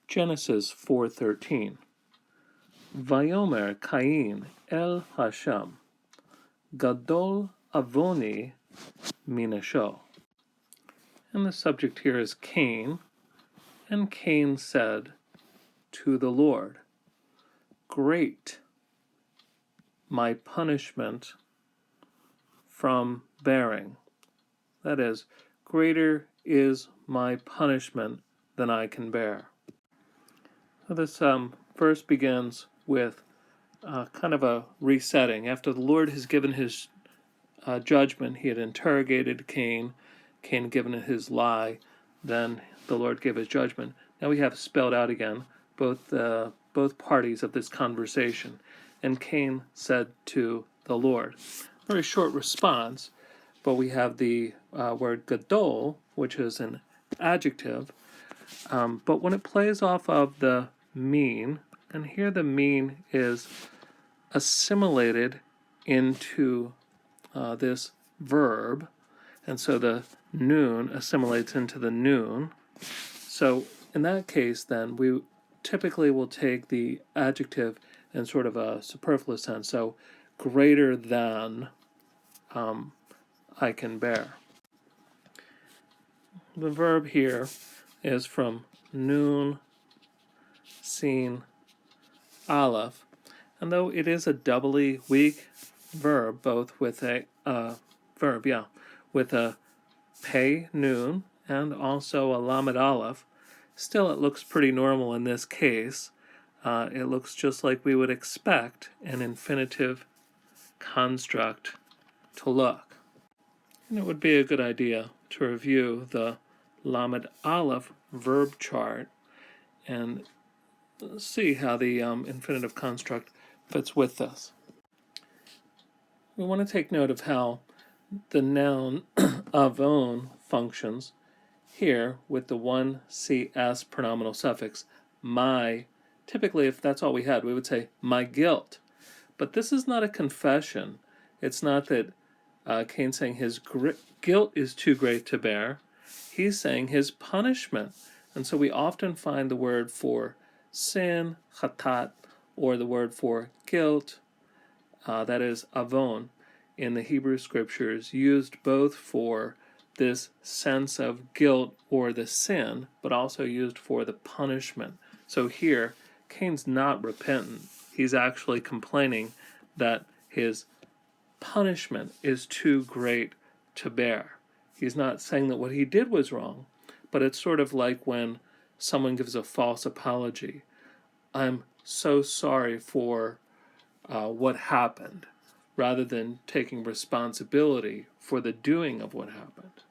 Genesis 4:13. Vayomer Cain el Hashem, Gadol avoni minasho. And the subject here is Cain, and Cain said to the Lord, "Great my punishment from bearing." That is, greater is my punishment than I can bear. So this verse begins with kind of a resetting. After the Lord has given his judgment, he had interrogated Cain, Cain given his lie, then the Lord gave his judgment. Now we have spelled out again both parties of this conversation. And Cain said to the Lord. Very short response, but we have the word gadol, which is an adjective. But when it plays off of the mean, and here the mean is assimilated into this verb, and so the noon assimilates into the noon. So in that case, then, we typically will take the adjective in sort of a superfluous sense. So greater than I can bear. The verb here is from noon, sin, aleph, and though it is a doubly weak verb, both with a with a pei noon and also a lamed aleph, still it looks pretty normal in this case. It looks just like we would expect an infinitive construct to look. And it would be a good idea to review the lamed aleph verb chart and see how the infinitive construct fits with this. We want to take note of how the noun avon functions here with the 1cs pronominal suffix, my. Typically, if that's all we had, we would say my guilt. But this is not a confession. It's not that Cain's saying his guilt is too great to bear. He's saying his punishment. And so we often find the word for sin, chatat, or the word for guilt, that is avon, in the Hebrew scriptures, used both for this sense of guilt or the sin, but also used for the punishment. So here, Cain's not repentant. He's actually complaining that his punishment is too great to bear. He's not saying that what he did was wrong, but it's sort of like when someone gives a false apology. I'm so sorry for what happened, rather than taking responsibility for the doing of what happened.